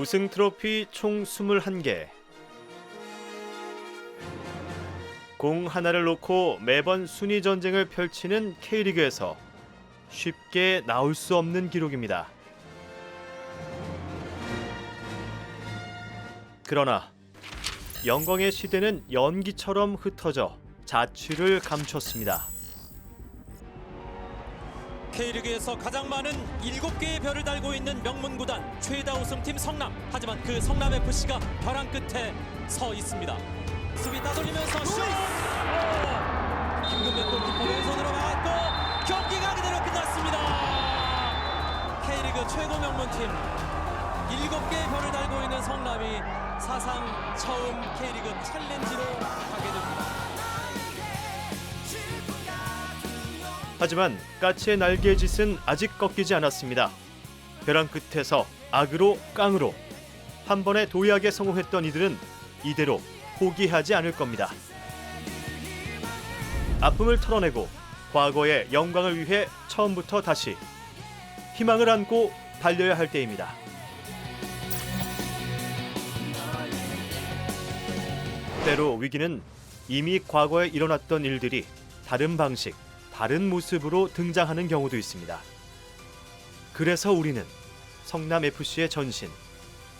우승 트로피 총 21개. 공 하나를 놓고 매번 순위 전쟁을 펼치는 K리그에서 쉽게 나올 수 없는 기록입니다. 그러나 영광의 시대는 연기처럼 흩어져 자취를 감췄습니다. K리그에서 가장 많은 7개의 별을 달고 있는 명문구단 최다 우승팀 성남. 하지만 그 성남FC가 벼랑 끝에 서 있습니다. 수비 따돌리면서 슛! 김금백 골키퍼 왼손으로 막았고 경기가 그대로 끝났습니다. K리그 최고 명문팀 7개의 별을 달고 있는 성남이 사상 처음 K리그 챌린지로 가게 됩니다. 하지만 까치의 날개의 짓은 아직 꺾이지 않았습니다. 벼랑 끝에서 악으로 깡으로 한 번에 도약에 성공했던 이들은 이대로 포기하지 않을 겁니다. 아픔을 털어내고 과거의 영광을 위해 처음부터 다시 희망을 안고 달려야 할 때입니다. 때로 위기는 이미 과거에 일어났던 일들이 다른 방식, 다른 모습으로 등장하는 경우도 있습니다. 그래서 우리는 성남FC의 전신,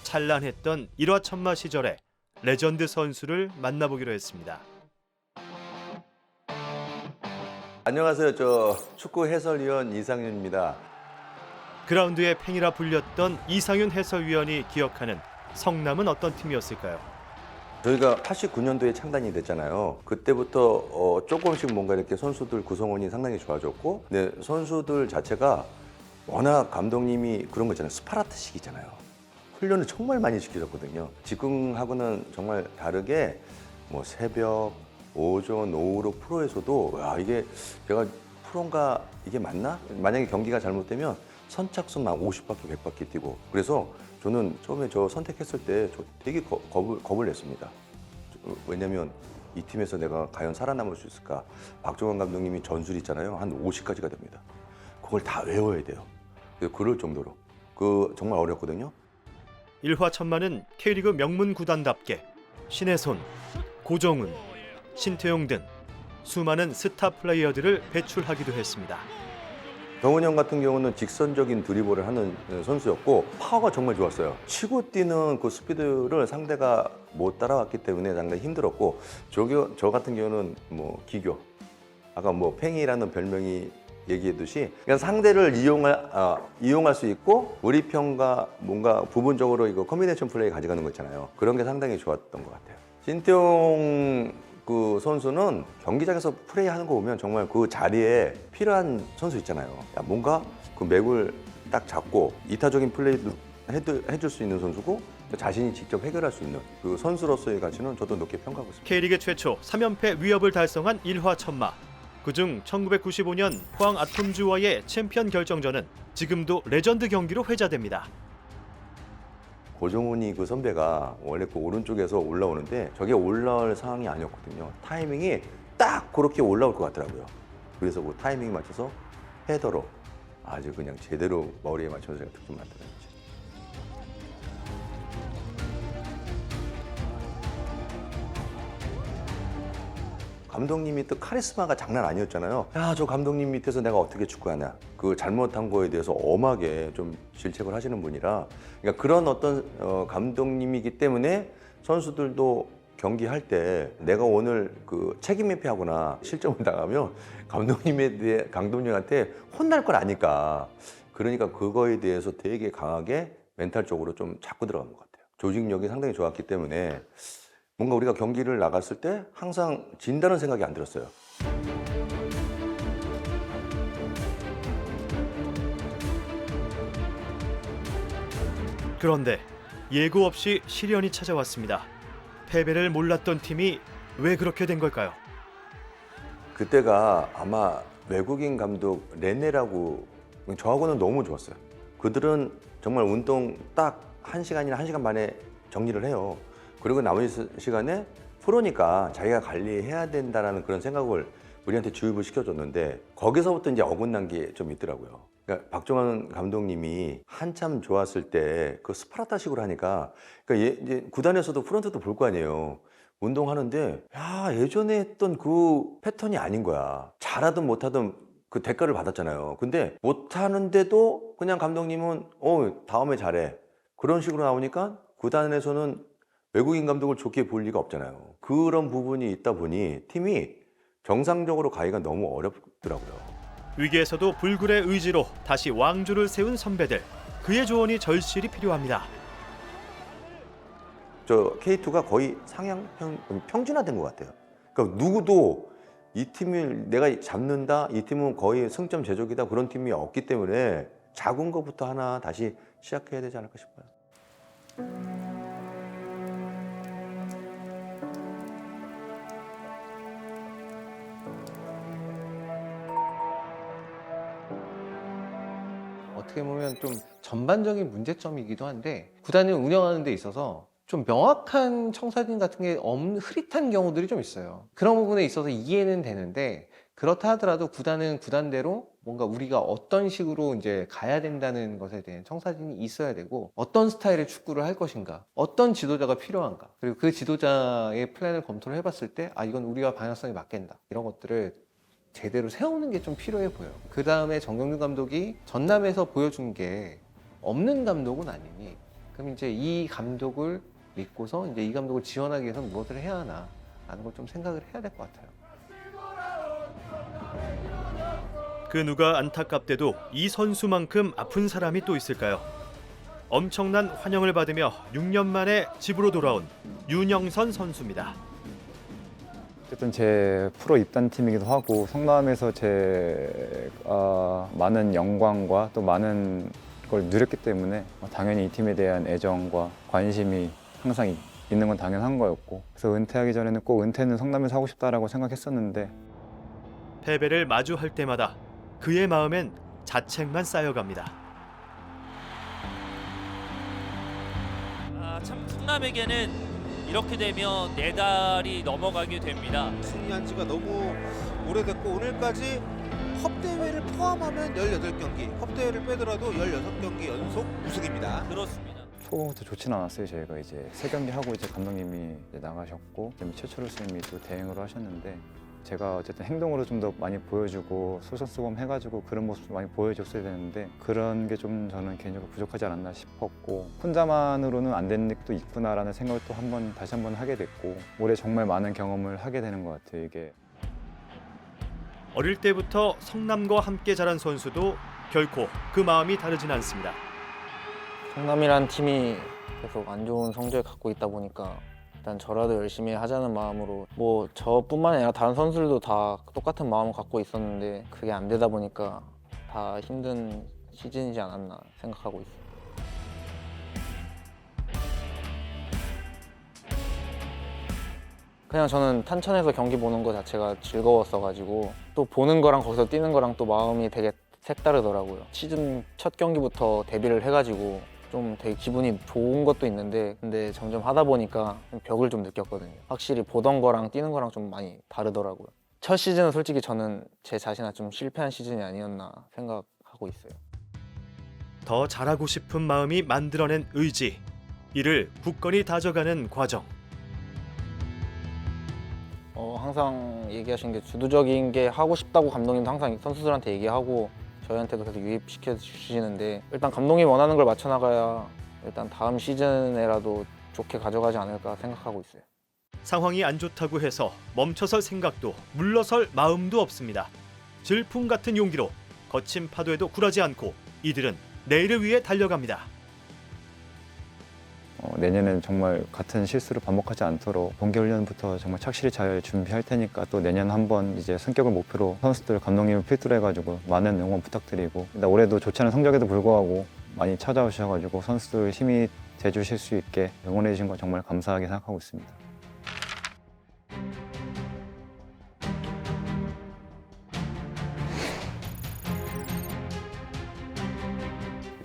찬란했던 일화천마 시절의 레전드 선수를 만나보기로 했습니다. 안녕하세요. 저 축구 해설위원 이상윤입니다. 그라운드의 팽이라 불렸던 이상윤 해설위원이 기억하는 성남은 어떤 팀이었을까요? 저희가 89년도에 창단이 됐잖아요. 그때부터 조금씩 뭔가 이렇게 선수들 구성원이 상당히 좋아졌고, 근데 선수들 자체가 워낙 감독님이 그런 거 있잖아요. 스파르타식이잖아요. 훈련을 정말 많이 시켜줬거든요. 지금하고는 정말 다르게 뭐 새벽, 오전, 오후로 프로에서도 와, 이게 제가 프로인가 이게 맞나? 만약에 경기가 잘못되면 선착순 막 50바퀴, 100바퀴 뛰고. 그래서 저는 처음에 저 선택했을 때 저 되게 겁을 냈습니다. 왜냐면 이 팀에서 내가 과연 살아남을 수 있을까? 박종원 감독님이 전술 있잖아요. 한 50가지가 됩니다. 그걸 다 외워야 돼요. 그럴 정도로. 정말 어렵거든요. 일화천마는 K리그 명문 구단답게 신혜손, 고정훈, 신태용 등 수많은 스타 플레이어들을 배출하기도 했습니다. 정훈이 형 같은 경우는 직선적인 드리블을 하는 선수였고 파워가 정말 좋았어요. 치고 뛰는 그 스피드를 상대가 못 따라왔기 때문에 상당히 힘들었고 저 같은 경우는 뭐 기교, 아까 뭐 팽이라는 별명이 얘기했듯이 그냥 상대를 이용할 수 있고 우리 편과 뭔가 부분적으로 이거 커뮤니케이션 플레이 가져가는 거 있잖아요. 그런 게 상당히 좋았던 것 같아요. 신태용 그 선수는 경기장에서 플레이하는 거 보면 정말 그 자리에 필요한 선수 있잖아요. 뭔가 그 맥을 딱 잡고 이타적인 플레이도 해줄 수 있는 선수고 자신이 직접 해결할 수 있는 그 선수로서의 가치는 저도 높게 평가하고 있습니다. K리그 최초 3연패 위협을 달성한 일화천마. 그중 1995년 포항 아톰즈와의 챔피언 결정전은 지금도 레전드 경기로 회자됩니다. 고정훈이 그 선배가 원래 그 오른쪽에서 올라오는데 저게 올라올 상황이 아니었거든요. 타이밍이 딱 그렇게 올라올 것 같더라고요. 그래서 그 타이밍 맞춰서 헤더로 아주 그냥 제대로 머리에 맞춰서 제가 득점 만들었죠. 감독님이 또 카리스마가 장난 아니었잖아요. 야, 저 감독님 밑에서 내가 어떻게 축구하냐. 그 잘못한 거에 대해서 엄하게 좀 질책을 하시는 분이라. 그러니까 그런 어떤 감독님이기 때문에 선수들도 경기할 때 내가 오늘 그 책임 회피하거나 실점을 당하면 감독님한테 혼날 걸 아니까. 그러니까 그거에 대해서 되게 강하게 멘탈적으로 좀 잡고 들어간 것 같아요. 조직력이 상당히 좋았기 때문에 뭔가 우리가 경기를 나갔을 때 항상 진다는 생각이 안 들었어요. 그런데 예고 없이 시련이 찾아왔습니다. 패배를 몰랐던 팀이 왜 그렇게 된 걸까요? 그때가 아마 외국인 감독 레네라고 저하고는 너무 좋았어요. 그들은 정말 운동 딱 1시간이나 1시간 반에 정리를 해요. 그리고 나머지 시간에 프로니까 자기가 관리해야 된다는 그런 생각을 우리한테 주입을 시켜줬는데 거기서부터 이제 어긋난 게 좀 있더라고요. 그러니까 박종환 감독님이 한참 좋았을 때 그 스파르타식으로 하니까 그러니까 이제 구단에서도 프런트도 볼 거 아니에요. 운동하는데 야 예전에 했던 그 패턴이 아닌 거야. 잘하든 못하든 그 대가를 받았잖아요. 근데 못하는데도 그냥 감독님은 다음에 잘해 그런 식으로 나오니까 구단에서는 외국인 감독을 좋게 볼 리가 없잖아요. 그런 부분이 있다 보니 팀이 정상적으로 가기가 너무 어렵더라고요. 위기에서도 불굴의 의지로 다시 왕조를 세운 선배들. 그의 조언이 절실히 필요합니다. 저 K2가 거의 평준화된 것 같아요. 그러니까 누구도 이 팀을 내가 잡는다, 이 팀은 거의 승점 제조기다 그런 팀이 없기 때문에 작은 것부터 하나 다시 시작해야 되지 않을까 싶어요. 어떻게 보면 좀 전반적인 문제점이기도 한데 구단을 운영하는 데 있어서 좀 명확한 청사진 같은 게 흐릿한 경우들이 좀 있어요. 그런 부분에 있어서 이해는 되는데 그렇다 하더라도 구단은 구단대로 뭔가 우리가 어떤 식으로 이제 가야 된다는 것에 대한 청사진이 있어야 되고 어떤 스타일의 축구를 할 것인가, 어떤 지도자가 필요한가, 그리고 그 지도자의 플랜을 검토를 해봤을 때 이건 우리가 방향성이 맞겠다 이런 것들을 제대로 세우는 게 좀 필요해 보여요. 그 다음에 정경준 감독이 전남에서 보여준 게 없는 감독은 아니니 그럼 이제 이 감독을 믿고서 이제 이 감독을 지원하기 위해서 무엇을 해야 하나 라는 걸 좀 생각을 해야 될 것 같아요. 그 누가 안타깝게도 이 선수만큼 아픈 사람이 또 있을까요? 엄청난 환영을 받으며 6년 만에 집으로 돌아온 윤영선 선수입니다. 어쨌든 제 프로 입단팀이기도 하고 성남에서 제 많은 영광과 또 많은 걸 누렸기 때문에 당연히 이 팀에 대한 애정과 관심이 항상 있는 건 당연한 거였고 그래서 은퇴하기 전에는 꼭 은퇴는 성남에서 하고 싶다라고 생각했었는데 패배를 마주할 때마다 그의 마음엔 자책만 쌓여갑니다. 참 성남에게는 이렇게 되면 4달이 넘어가게 됩니다. 승리한 지가 너무 오래됐고 오늘까지 컵 대회를 포함하면 18경기, 컵 대회를 빼더라도 16경기 연속 우승입니다. 그렇습니다. 초반부터 좋지는 않았어요. 저희가 이제 3경기 하고 이제 감독님이 이제 나가셨고 그다음에 최철우 선생님이 또 대행으로 하셨는데 제가 어쨌든 행동으로 좀 더 많이 보여주고 솔선수범 해가지고 그런 모습 많이 보여줬어야 되는데 그런 게 좀 저는 개인적으로 부족하지 않았나 싶었고 혼자만으로는 안 되는 것도 있구나라는 생각을 또 다시 한번 하게 됐고 올해 정말 많은 경험을 하게 되는 것 같아요. 이게 어릴 때부터 성남과 함께 자란 선수도 결코 그 마음이 다르진 않습니다. 성남이란 팀이 계속 안 좋은 성적을 갖고 있다 보니까 일단 저라도 열심히 하자는 마음으로 뭐 저뿐만 아니라 다른 선수들도 다 똑같은 마음을 갖고 있었는데 그게 안 되다 보니까 다 힘든 시즌이지 않았나 생각하고 있어요. 그냥 저는 탄천에서 경기 보는 거 자체가 즐거웠어가지고 또 보는 거랑 거기서 뛰는 거랑 또 마음이 되게 색다르더라고요. 시즌 첫 경기부터 데뷔를 해가지고 좀 되게 기분이 좋은 것도 있는데 근데 점점 하다 보니까 벽을 좀 느꼈거든요. 확실히 보던 거랑 뛰는 거랑 좀 많이 다르더라고요. 첫 시즌은 솔직히 저는 제 자신한테 좀 실패한 시즌이 아니었나 생각하고 있어요. 더 잘하고 싶은 마음이 만들어낸 의지, 이를 굳건히 다져가는 과정. 항상 얘기하신 게 주도적인 게 하고 싶다고 감독님도 항상 선수들한테 얘기하고 저희한테도 계속 유입시켜 주시는데 일단 감독이 원하는 걸 맞춰 나가야 일단 다음 시즌에라도 좋게 가져가지 않을까 생각하고 있어요. 상황이 안 좋다고 해서 멈춰설 생각도 물러설 마음도 없습니다. 질풍 같은 용기로 거친 파도에도 굴하지 않고 이들은 내일을 위해 달려갑니다. 내년에는 정말 같은 실수를 반복하지 않도록 동계훈련부터 정말 착실히 잘 준비할 테니까 또 내년 한번 이제 성격을 목표로 선수들 감독님을 필두로 해가지고 많은 응원 부탁드리고 일단 올해도 좋지 않은 성적에도 불구하고 많이 찾아오셔가지고 선수들 힘이 돼주실 수 있게 응원해 주신 거 정말 감사하게 생각하고 있습니다.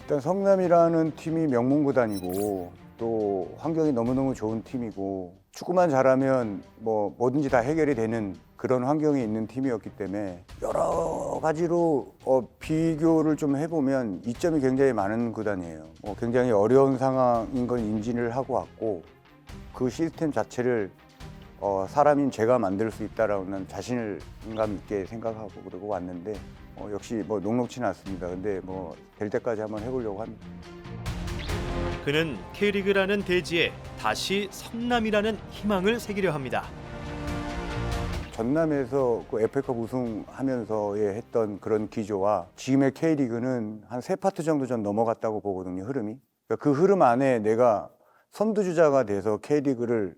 일단 성남이라는 팀이 명문구단이고 또 환경이 너무너무 좋은 팀이고 축구만 잘하면 뭐든지 다 해결이 되는 그런 환경에 있는 팀이었기 때문에 여러 가지로 비교를 좀 해보면 이점이 굉장히 많은 구단이에요. 굉장히 어려운 상황인 건 인지를 하고 왔고 그 시스템 자체를 사람인 제가 만들 수 있다라는 자신감 있게 생각하고 그러고 왔는데 역시 뭐 녹록치는 않습니다. 근데 뭐 될 때까지 한번 해보려고 합니다. 그는 K리그라는 대지에 다시 성남이라는 희망을 새기려 합니다. 전남에서 그 FA컵 우승하면서의 했던 그런 기조와 지금의 K리그는 한 3파트 정도 전 넘어갔다고 보거든요, 흐름이. 그러니까 그 흐름 안에 내가 선두주자가 돼서 K리그를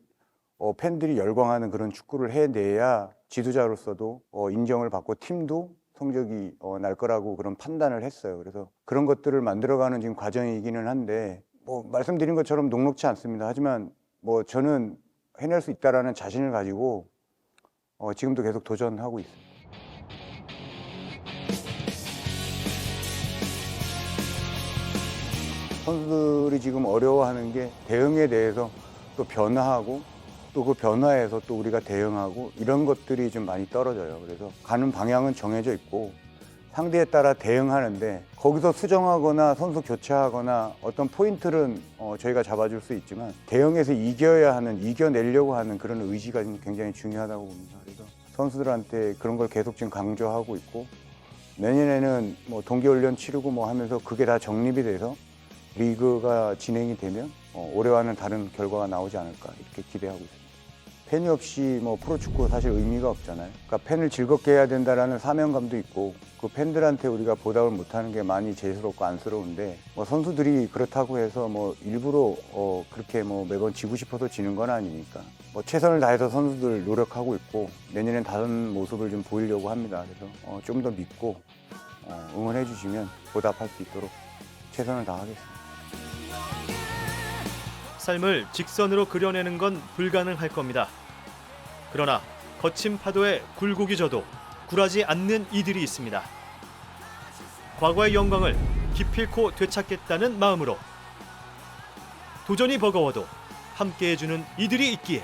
팬들이 열광하는 그런 축구를 해내야 지도자로서도 인정을 받고 팀도 성적이 날 거라고 그런 판단을 했어요. 그래서 그런 것들을 만들어가는 지금 과정이기는 한데 뭐 말씀드린 것처럼 녹록치 않습니다. 하지만 뭐 저는 해낼 수 있다라는 자신을 가지고 지금도 계속 도전하고 있습니다. 선수들이 지금 어려워하는 게 대응에 대해서 또 변화하고 또 그 변화에서 또 우리가 대응하고 이런 것들이 좀 많이 떨어져요. 그래서 가는 방향은 정해져 있고 상대에 따라 대응하는데 거기서 수정하거나 선수 교체하거나 어떤 포인트는 저희가 잡아줄 수 있지만 대응해서 이겨야 하는, 이겨내려고 하는 그런 의지가 굉장히 중요하다고 봅니다. 그래서 선수들한테 그런 걸 계속 지금 강조하고 있고 내년에는 뭐 동계훈련 치르고 뭐 하면서 그게 다 정립이 돼서 리그가 진행이 되면 올해와는 다른 결과가 나오지 않을까 이렇게 기대하고 있습니다. 팬이 없이 뭐 프로축구 사실 의미가 없잖아요. 그러니까 팬을 즐겁게 해야 된다라는 사명감도 있고 그 팬들한테 우리가 보답을 못하는 게 많이 죄스럽고 안쓰러운데 뭐 선수들이 그렇다고 해서 뭐 일부러 그렇게 뭐 매번 지고 싶어서 지는 건 아니니까 뭐 최선을 다해서 선수들 노력하고 있고 내년엔 다른 모습을 좀 보이려고 합니다. 그래서 좀 더 믿고 응원해 주시면 보답할 수 있도록 최선을 다하겠습니다. 삶을 직선으로 그려내는 건 불가능할 겁니다. 그러나 거친 파도에 굴곡이 져도 굴하지 않는 이들이 있습니다. 과거의 영광을 기필코 되찾겠다는 마음으로 도전이 버거워도 함께해주는 이들이 있기에